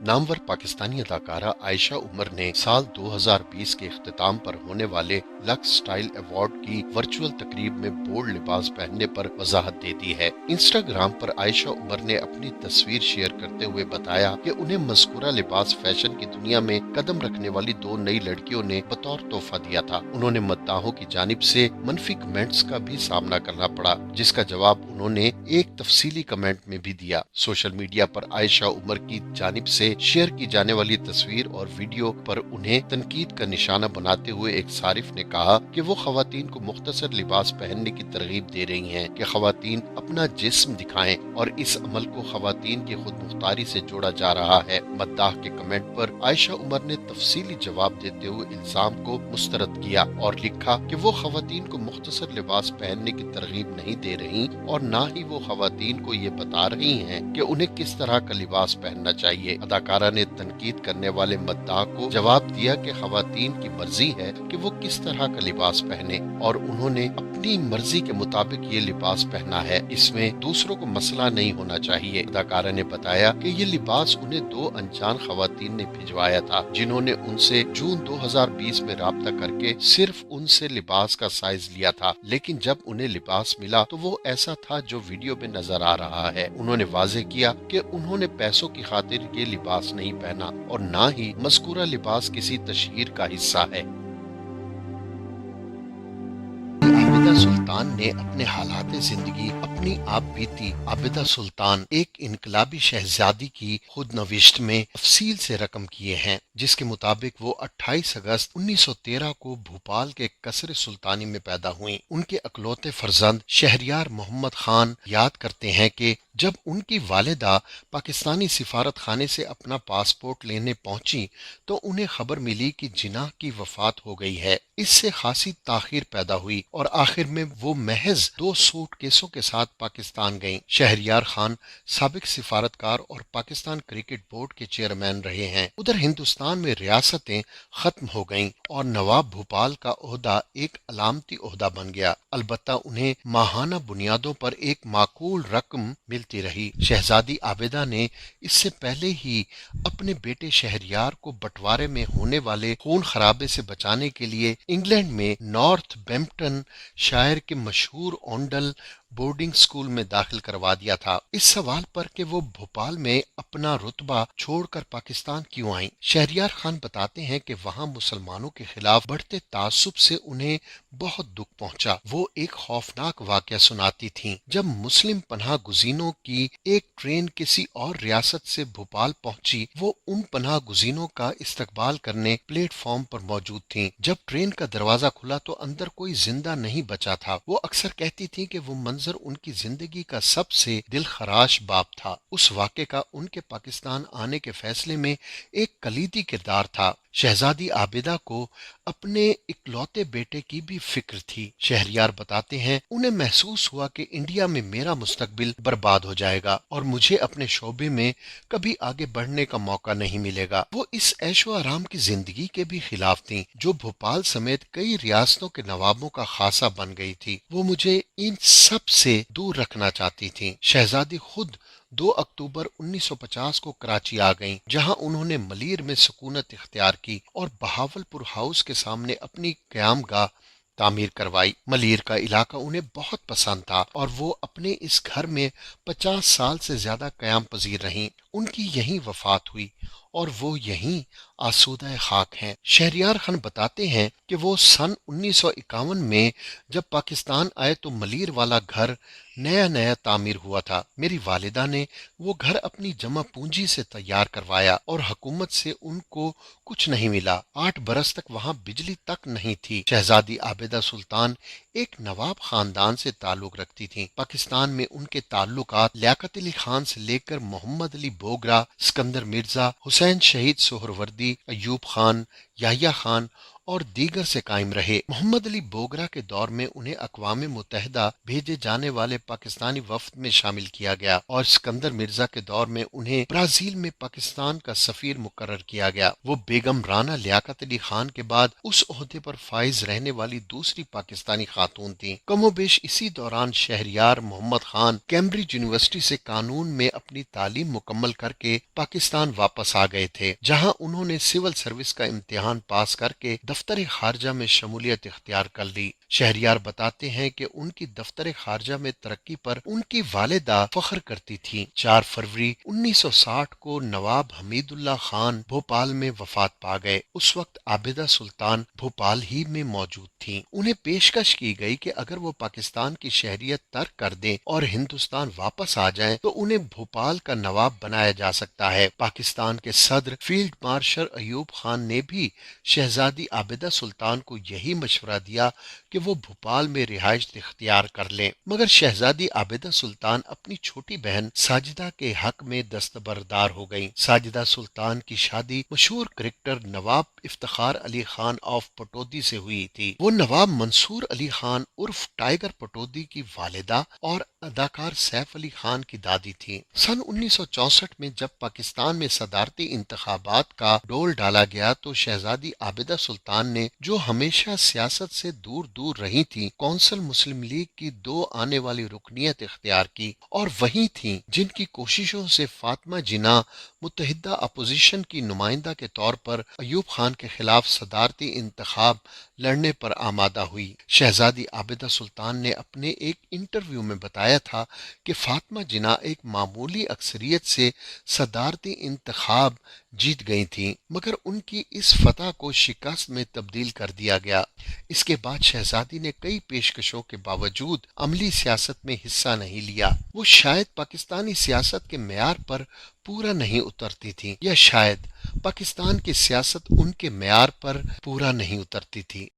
नामवर पाकिस्तानी अदाकारा आयशा उमर ने साल 2020 के इख्तिताम पर होने वाले लक्स स्टाइल अवार्ड की वर्चुअल तकरीब में बोल्ड लिबास पहनने पर वजाहत दे दी है। इंस्टाग्राम पर आयशा उमर ने अपनी तस्वीर शेयर करते हुए बताया कि उन्हें मज़कूरा लिबास फैशन की दुनिया में कदम रखने वाली 2 नई लड़कियों ने बतौर तोहफा दिया था। उन्होंने मद्दाहों की जानिब से मनफी कमेंट्स का भी सामना करना पड़ा, जिसका जवाब उन्होंने एक तफसीली कमेंट में भी दिया। सोशल मीडिया पर आयशा उमर की जानिब से शेयर की जाने वाली तस्वीर और वीडियो पर उन्हें तनकीद का निशाना बनाते हुए एक सारिफ ने कहा कि वो खवातीन को मुख्तसर लिबास पहनने की तरगीब दे रही हैं कि खवातीन अपना जिस्म दिखाएं और इस अमल को खवातीन की खुद मुख्तारी से जोड़ा जा रहा है। मद्दाह के कमेंट पर आयशा उमर ने तफसीली जवाब देते हुए इल्जाम को मुस्तरद किया और लिखा कि वो खवातीन को मुख्तसर लिबास पहनने की तरगीब नहीं दे रही और न ही वो खवातीन को ये बता रही हैं कि उन्हें किस तरह का लिबास पहनना चाहिए। अदाकारा ने तनकीद करने वाले मद्दाह को जवाब दिया कि खवातीन की मर्जी है कि वो किस तरह का लिबास पहने और उन्होंने अपनी मर्जी के मुताबिक ये लिबास पहना है, इसमें दूसरों को मसला नहीं होना चाहिए। अदाकारा ने बताया कि ये लिबास उन्हें 2 अनजान खवातीन ने भिजवाया था, जिन्होंने उनसे जून 2020 में राब्ता करके सिर्फ उनसे लिबास का साइज लिया था, लेकिन जब उन्हें लिबास मिला तो वो ऐसा था जो वीडियो में नजर आ रहा है। उन्होंने वाज़ेह किया कि उन्होंने पैसों की खातिर ये लिबास नहीं पहना और न ही मज़कूरा लिबास किसी तशहीर का हिस्सा है। आबिदा सुल्तान ने अपने हालात जिंदगी अपनी आप बीती आबिदा सुल्तान एक इनकलाबी शहजादी की खुद नविश्त में तफसील से रकम किए हैं, जिसके मुताबिक वो 28 अगस्त 1913 को भोपाल के कसर सुल्तानी में पैदा हुई। उनके अकलौते फर्जंद शहरियार मोहम्मद खान याद करते हैं कि जब उनकी वालिदा पाकिस्तानी सिफारत खाने से अपना पासपोर्ट लेने पहुंची तो उन्हें खबर मिली कि जिनाह की वफात हो गई है। इससे खासी ताखीर पैदा हुई और आखिर में वो महज 2 सूटकेसों के साथ पाकिस्तान गईं। शहरियार खान साबिक सिफारतकार और पाकिस्तान क्रिकेट बोर्ड के चेयरमैन रहे हैं। उधर हिंदुस्तान में रियासतें खत्म हो गईं और नवाब भोपाल का ओहदा एक अलामती ओहदा बन गया। अलबत्ता उन्हें माहाना बुनियादों पर एक माकूल रकम मिलती रही। शहजादी आबिदा ने इससे पहले ही अपने बेटे शहरियार को बंटवारे में होने वाले खून खराबे से बचाने के लिए इंग्लैंड में नॉर्थ बैम्पटन शायर के मशहूर ओंडल बोर्डिंग स्कूल में दाखिल करवा दिया था। इस सवाल पर कि वो भोपाल में अपना रुतबा छोड़कर पाकिस्तान क्यों आईं, शहरियार खान बताते हैं कि वहां मुसलमानों के खिलाफ बढ़ते तासुब से उन्हें बहुत दुख पहुंचा। वो एक खौफनाक वाकया सुनाती थीं। जब मुस्लिम पनाह गुजीनों की एक ट्रेन किसी और रियासत से भोपाल पहुंची, वो उन पनाह गुजीनों का इस्तकबाल करने प्लेटफॉर्म पर मौजूद थीं। जब ट्रेन का दरवाजा खुला तो अंदर कोई जिंदा नहीं बचा था। वो अक्सर कहती थीं कि वो मंजर उनकी जिंदगी का सबसे दिलखराश बाब था। उस वाक़े का उनके पाकिस्तान आने के फैसले में एक कलीदी किरदार था। शहजादी आबिदा को अपने इकलौते बेटे की भी फिक्र थी। शहरियार बताते हैं, उन्हें महसूस हुआ कि इंडिया में मेरा मुस्तकबिल बर्बाद हो जाएगा और मुझे अपने शोबे में कभी आगे बढ़ने का मौका नहीं मिलेगा। वो इस ऐशो आराम की जिंदगी के भी खिलाफ थीं, जो भोपाल समेत कई रियासतों के नवाबों का खासा बन गई थी। वो मुझे इन सब से दूर रखना चाहती थीं। शहजादी खुद 2 अक्टूबर 1950 को कराची आ गईं, जहां उन्होंने मलीर में सुकूनत इख्तियार की और बहावलपुर हाउस के सामने अपनी क़यामगाह तामीर करवाई। मलीर का इलाका उन्हें बहुत पसंद था और वो अपने इस घर में 50 साल से ज्यादा क़याम पजीर रहीं। उनकी यहीं वफात हुई और वो यहीं आसूदा खाक हैं। शहरियार खान बताते हैं कि वो सन 1951 में जब पाकिस्तान आए तो मलीर वाला घर नया नया तामीर हुआ था। मेरी वालिदा ने वो घर अपनी जमा पूंजी से तैयार करवाया और हुकूमत से उनको कुछ नहीं मिला। 8 बरस तक वहाँ बिजली तक नहीं थी। शहजादी आबिदा सुल्तान एक नवाब खानदान से ताल्लुक रखती थीं। पाकिस्तान में उनके ताल्लुकात लियाकत अली खान से लेकर मोहम्मद अली बोगरा, सिकंदर मिर्जा, हुसैन शहीद सोहरवर्दी, अयूब खान, याहिया खान اور دیگر سے قائم رہے۔ محمد علی بوگرا کے دور میں انہیں اقوام متحدہ بھیجے جانے والے پاکستانی وفد میں شامل کیا گیا اور اسکندر مرزا کے دور میں انہیں برازیل میں پاکستان کا سفیر مقرر کیا گیا۔ وہ بیگم رانا لیاقت علی خان کے بعد اس عہدے پر فائز رہنے والی دوسری پاکستانی خاتون تھیں۔ کم و بیش اسی دوران شہریار محمد خان کیمبرج یونیورسٹی سے قانون میں اپنی تعلیم مکمل کر کے پاکستان واپس آ گئے تھے، جہاں انہوں نے سول سروس کا امتحان پاس کر کے دفتر خارجہ میں شمولیت اختیار کر لی۔ شہریار بتاتے ہیں کہ ان کی دفتر خارجہ میں ترقی پر ان کی والدہ فخر کرتی تھیں۔ 4 فروری 1960 کو نواب حمید اللہ خان بھوپال میں وفات پا گئے۔ اس وقت عابدہ سلطان بھوپال ہی میں موجود تھیں۔ انہیں پیشکش کی گئی کہ اگر وہ پاکستان کی شہریت ترک کر دیں اور ہندوستان واپس آ جائیں تو انہیں بھوپال کا نواب بنایا جا سکتا ہے۔ پاکستان کے صدر فیلڈ مارشل ایوب خان نے بھی شہزادی عابدہ سلطان کو یہی مشورہ دیا کہ وہ بھوپال میں رہائش اختیار کر لیں، مگر شہزادی عابدہ سلطان اپنی چھوٹی بہن ساجدہ کے حق میں دستبردار ہو گئیں۔ ساجدہ سلطان کی شادی مشہور cricketer Nawab Iftikhar Ali Khan of Pataudi سے ہوئی تھی۔ وہ نواب منصور علی خان عرف ٹائیگر پٹودی کی والدہ اور اداکار سیف علی خان کی دادی تھی۔ سن 1964 میں جب پاکستان میں صدارتی انتخابات کا ڈول ڈالا گیا تو شہزادی عابدہ سلطان نے، جو ہمیشہ سیاست سے دور دور رہی تھیں، کونسل مسلم لیگ کی 2 آنے والی رکنیت اختیار کی اور وہی تھیں جن کی کوششوں سے فاطمہ جناح متحدہ اپوزیشن کی نمائندہ کے طور پر ایوب خان کے خلاف صدارتی انتخاب لڑنے پر آمادہ ہوئی۔ شہزادی عابدہ سلطان نے اپنے ایک انٹرویو میں بتایا تھا کہ فاطمہ جناح ایک معمولی اکثریت سے صدارتی انتخاب جیت گئی تھیں، مگر ان کی اس فتح کو شکست میں تبدیل کر دیا گیا۔ اس کے بعد شہزادی نے کئی پیشکشوں کے باوجود عملی سیاست میں حصہ نہیں لیا۔ وہ شاید پاکستانی سیاست کے معیار پر پورا نہیں اترتی تھیں، یا شاید پاکستان کی سیاست ان کے معیار پر پورا نہیں اترتی تھی۔